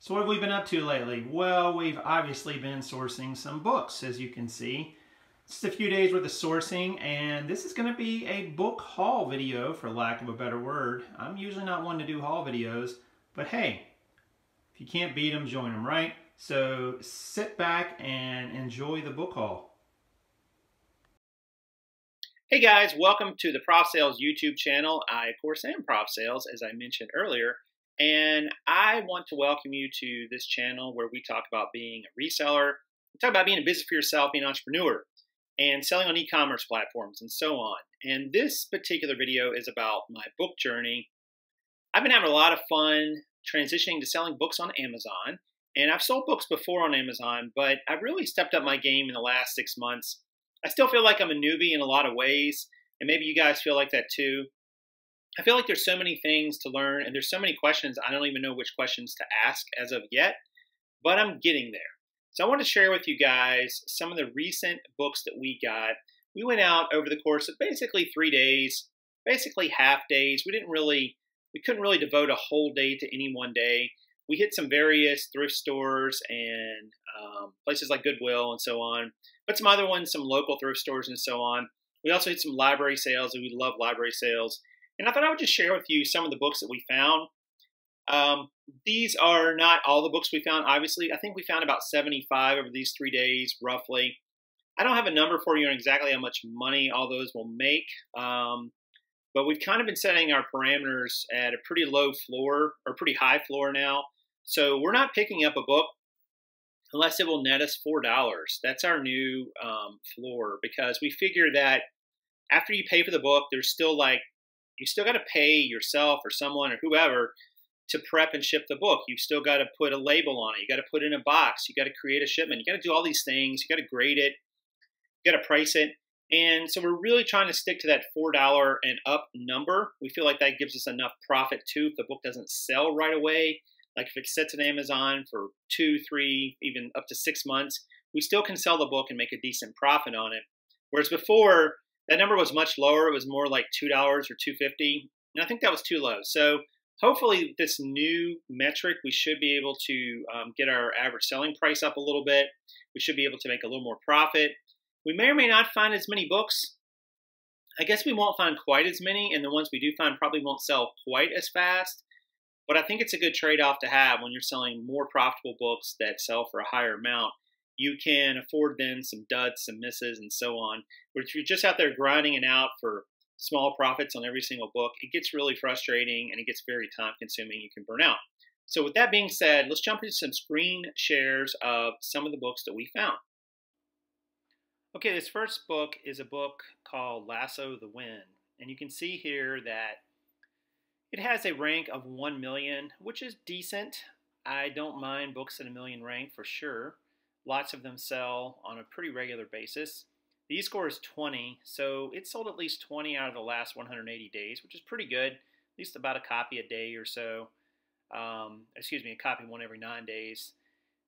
So what have we been up to lately? Well, we've obviously been sourcing some books, as you can see. Just a few days worth of sourcing, and this is going to be a book haul video, for lack of a better word. I'm usually not one to do haul videos, but hey, if you can't beat them, join them, right? So sit back and enjoy the book haul. Hey guys, welcome to the Prof Sales YouTube channel. I, of course, am Prof Sales, as I mentioned earlier. And I want to welcome you to this channel where we talk about being a reseller, we talk about being a business for yourself, being an entrepreneur, and selling on e-commerce platforms and so on. And this particular video is about my book journey. I've been having a lot of fun transitioning to selling books on Amazon. And I've sold books before on Amazon, but I've really stepped up my game in the last 6 months. I still feel like I'm a newbie in a lot of ways, and maybe you guys feel like that too. I feel like there's so many things to learn, and there's so many questions, I don't even know which questions to ask as of yet, but I'm getting there. So I want to share with you guys some of the recent books that we got. We went out over the course of basically 3 days, basically half days. We couldn't really devote a whole day to any one day. We hit some various thrift stores and places like Goodwill and so on, but some other ones, some local thrift stores and so on. We also hit some library sales, and we love library sales. And I thought I would just share with you some of the books that we found. These are not all the books we found, obviously. I think we found about 75 over these 3 days, roughly. I don't have a number for you on exactly how much money all those will make, but we've kind of been setting our parameters at a pretty low floor, or pretty high floor now. So we're not picking up a book unless it will net us $4. That's our new floor, because we figure that after you pay for the book, there's still you still got to pay yourself or someone or whoever to prep and ship the book. You've still got to put a label on it. You got to put it in a box. You got to create a shipment. You got to do all these things. You got to grade it. You got to price it. And so we're really trying to stick to that $4 and up number. We feel like that gives us enough profit too if the book doesn't sell right away. Like if it sits on Amazon for 2, 3, even up to 6 months, we still can sell the book and make a decent profit on it. Whereas before, that number was much lower. It was more like $2 or $2.50, and I think that was too low. So hopefully this new metric, we should be able to get our average selling price up a little bit. We should be able to make a little more profit. We may or may not find as many books. I guess we won't find quite as many, and the ones we do find probably won't sell quite as fast. But I think it's a good trade-off to have when you're selling more profitable books that sell for a higher amount. You can afford then some duds, some misses, and so on. But if you're just out there grinding it out for small profits on every single book, it gets really frustrating and it gets very time-consuming. You can burn out. So with that being said, let's jump into some screen shares of some of the books that we found. Okay, this first book is a book called Lasso the Wind. And you can see here that it has a rank of 1 million, which is decent. I don't mind books at a million rank for sure. Lots of them sell on a pretty regular basis. The e-score is 20, so it sold at least 20 out of the last 180 days, which is pretty good. At least about a copy a day or so. A copy one every 9 days.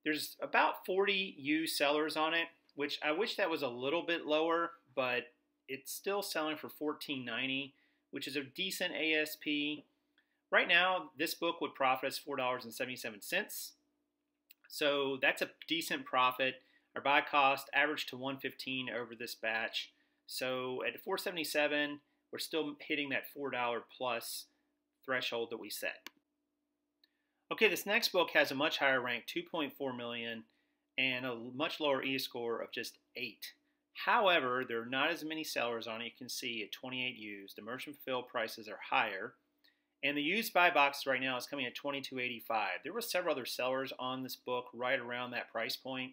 There's about 40 used sellers on it, which I wish that was a little bit lower, but it's still selling for $14.90, which is a decent ASP. Right now, this book would profit us $4.77. So that's a decent profit. Our buy cost averaged to $115 over this batch. So at $4.77, we're still hitting that $4 plus threshold that we set. Okay, this next book has a much higher rank, 2.4 million, and a much lower e-score of just 8. However, there are not as many sellers on it. You can see at 28 used. The merchant fulfilled prices are higher. And the used buy box right now is coming at $22.85. There were several other sellers on this book right around that price point.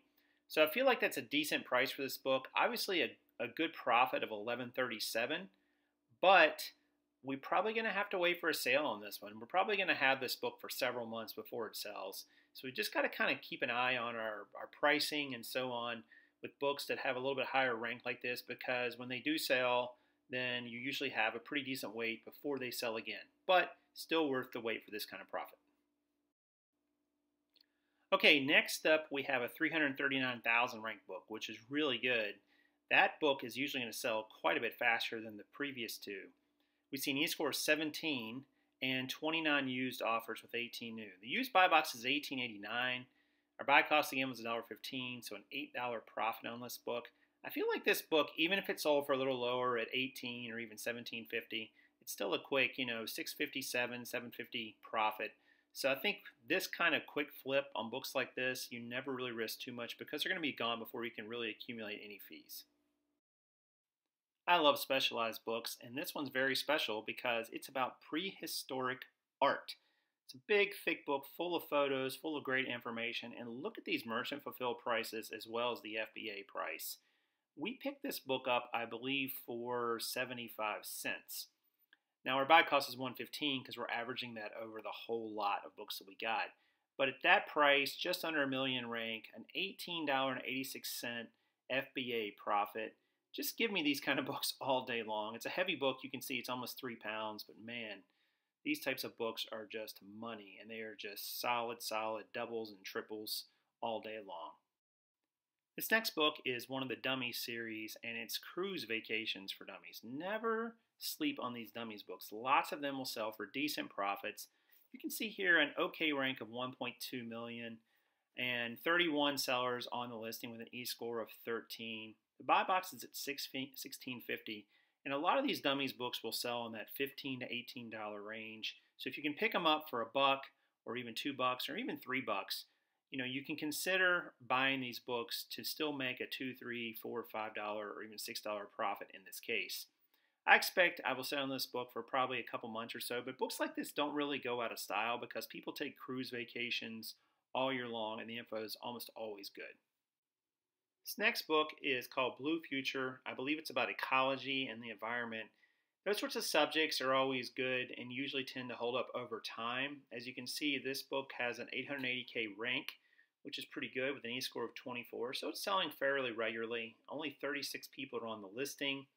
So I feel like that's a decent price for this book. Obviously a good profit of $11.37, but we're probably going to have to wait for a sale on this one. We're probably going to have this book for several months before it sells. So we just got to kind of keep an eye on our pricing and so on with books that have a little bit higher rank like this, because when they do sell, then you usually have a pretty decent wait before they sell again. But still worth the wait for this kind of profit. Okay, next up we have a 339,000 ranked book, which is really good. That book is usually going to sell quite a bit faster than the previous two. We've seen e-score 17 and 29 used offers with 18 new. The used buy box is $18.89. Our buy cost again was $1.15, so an $8 profit on this book. I feel like this book, even if it sold for a little lower at $18 or even $17.50, it's still a quick, $6.57, $7.50 profit. So I think this kind of quick flip on books like this, you never really risk too much because they're going to be gone before you can really accumulate any fees. I love specialized books, and this one's very special because it's about prehistoric art. It's a big, thick book full of photos, full of great information, and look at these merchant fulfilled prices as well as the FBA price. We picked this book up, I believe, for 75 cents. Now our buy cost is $1.15 because we're averaging that over the whole lot of books that we got. But at that price, just under a million rank, an $18.86 FBA profit. Just give me these kind of books all day long. It's a heavy book. You can see it's almost 3 pounds, but man, these types of books are just money, and they are just solid doubles and triples all day long. This next book is one of the Dummies series, and it's Cruise Vacations for Dummies. Never sleep on these Dummies books. Lots of them will sell for decent profits. You can see here an okay rank of 1.2 million and 31 sellers on the listing with an E-score of 13. The buy box is at $16.50, and a lot of these Dummies books will sell in that $15 to $18 range. So if you can pick them up for $1 or even $2 or even $3, you can consider buying these books to still make a $2, $3, $4, $5, or even $6 profit in this case. I expect I will sell on this book for probably a couple months or so, but books like this don't really go out of style because people take cruise vacations all year long, and the info is almost always good. This next book is called Blue Future. I believe it's about ecology and the environment. Those sorts of subjects are always good and usually tend to hold up over time. As you can see, this book has an 880K rank, which is pretty good with an E-score of 24, so it's selling fairly regularly. Only 36 people are on the listing.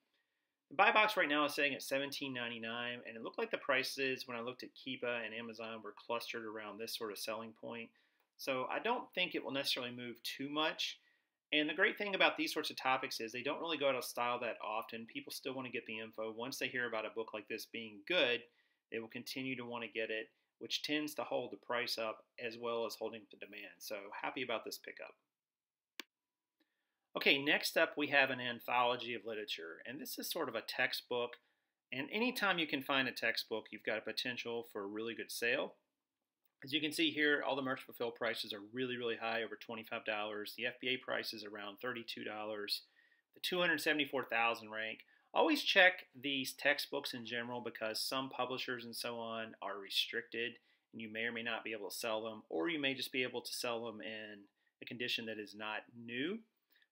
The buy box right now is sitting at $17.99, and it looked like the prices when I looked at Keepa and Amazon were clustered around this sort of selling point. So I don't think it will necessarily move too much. And the great thing about these sorts of topics is they don't really go out of style that often. People still want to get the info. Once they hear about a book like this being good, they will continue to want to get it, which tends to hold the price up as well as holding the demand. So happy about this pickup. Okay, next up we have an anthology of literature, and this is sort of a textbook. And anytime you can find a textbook, you've got a potential for a really good sale. As you can see here, all the merchant fulfilled prices are really high, over $25. The FBA price is around $32. The 274,000 rank. Always check these textbooks in general because some publishers and so on are restricted, and you may or may not be able to sell them, or you may just be able to sell them in a condition that is not new.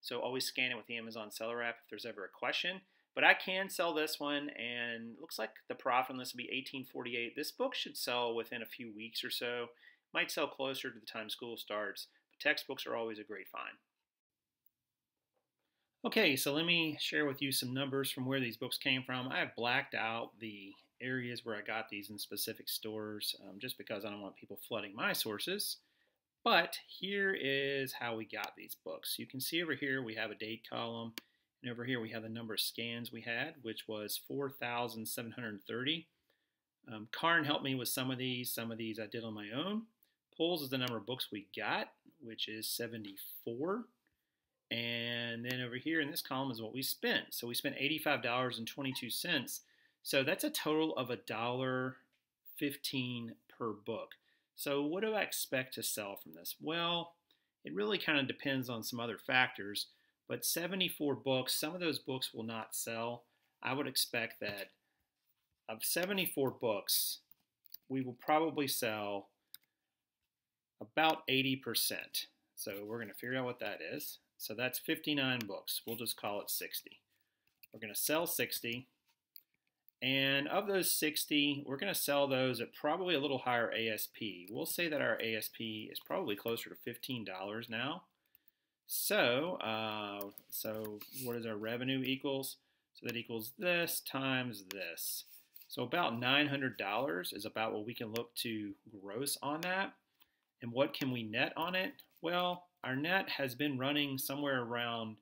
So always scan it with the Amazon Seller app if there's ever a question. But I can sell this one, and it looks like the profit on this will be $18.48. This book should sell within a few weeks or so. Might sell closer to the time school starts, but textbooks are always a great find. Okay, so let me share with you some numbers from where these books came from. I have blacked out the areas where I got these in specific stores just because I don't want people flooding my sources. But here is how we got these books. You can see over here we have a date column, and over here we have the number of scans we had, which was 4,730. Karn helped me with some of these. Some of these I did on my own. Pulls is the number of books we got, which is 74. And then over here in this column is what we spent. So we spent $85.22. So that's a total of $1.15 per book. So what do I expect to sell from this? Well, it really kind of depends on some other factors, but 74 books, some of those books will not sell. I would expect that of 74 books, we will probably sell about 80%. So we're going to figure out what that is. So that's 59 books. We'll just call it 60. We're going to sell 60. And of those 60, we're going to sell those at probably a little higher ASP. We'll say that our ASP is probably closer to $15 now. So, what is our revenue equals? So that equals this times this. So about $900 is about what we can look to gross on that. And what can we net on it? Well, our net has been running somewhere around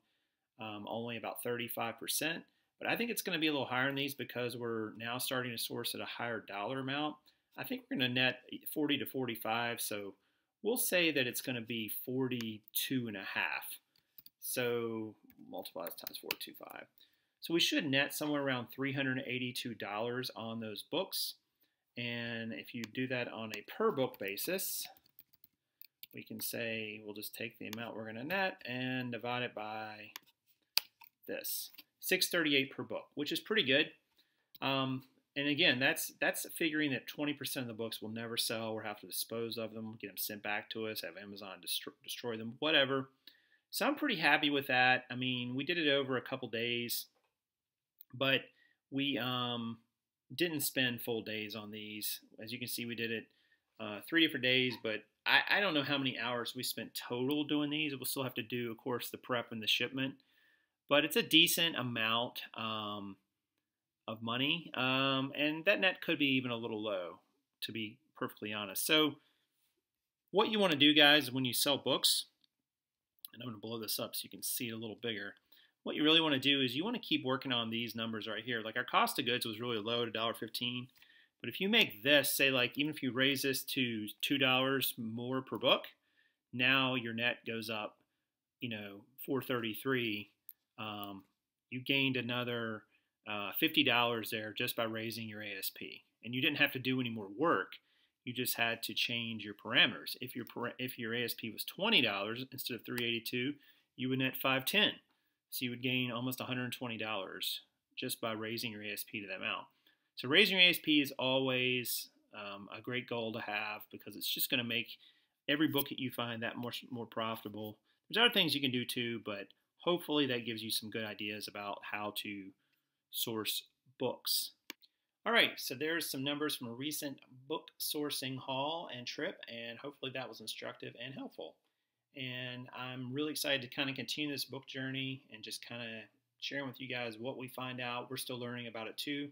only about 35%. But I think it's going to be a little higher in these because we're now starting to source at a higher dollar amount. I think we're going to net 40 to 45, so we'll say that it's going to be 42 and a half. So multiply this times 425. So we should net somewhere around $382 on those books. And if you do that on a per book basis, we can say we'll just take the amount we're going to net and divide it by this, $638 per book, which is pretty good. And again, that's figuring that 20% of the books will never sell. We'll have to dispose of them, get them sent back to us, have Amazon destroy them, whatever. So I'm pretty happy with that. I mean, we did it over a couple days, but we didn't spend full days on these. As you can see, we did it 3 different days, but I don't know how many hours we spent total doing these. We'll still have to do, of course, the prep and the shipment, but it's a decent amount of money, and that net could be even a little low, to be perfectly honest. So what you want to do, guys, when you sell books, and I'm going to blow this up so you can see it a little bigger, what you really want to do is you want to keep working on these numbers right here. Like our cost of goods was really low at $1.15, but if you make this, say like even if you raise this to $2 more per book, now your net goes up, you know, $4.33. You gained another $50 there just by raising your ASP, and you didn't have to do any more work. You just had to change your parameters. If your ASP was $20 instead of $382, you would net $510. So you would gain almost $120 just by raising your ASP to that amount. So raising your ASP is always a great goal to have, because it's just going to make every book that you find that much more profitable. There's other things you can do too, but hopefully that gives you some good ideas about how to source books. All right, so there's some numbers from a recent book sourcing haul and trip, and hopefully that was instructive and helpful. And I'm really excited to kind of continue this book journey and just kind of sharing with you guys what we find out. We're still learning about it too.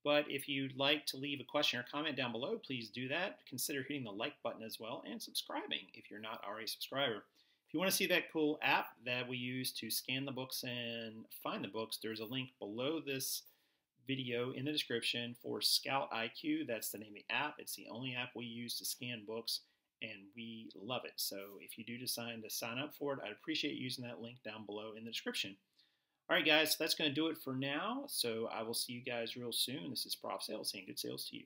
But if you'd like to leave a question or comment down below, please do that. Consider hitting the like button as well and subscribing if you're not already a subscriber. If you want to see that cool app that we use to scan the books and find the books, there's a link below this video in the description for ScoutIQ. That's the name of the app. It's the only app we use to scan books, and we love it. So if you do decide to sign up for it, I'd appreciate using that link down below in the description. All right, guys, that's going to do it for now. So I will see you guys real soon. This is Prof Sales saying good sales to you.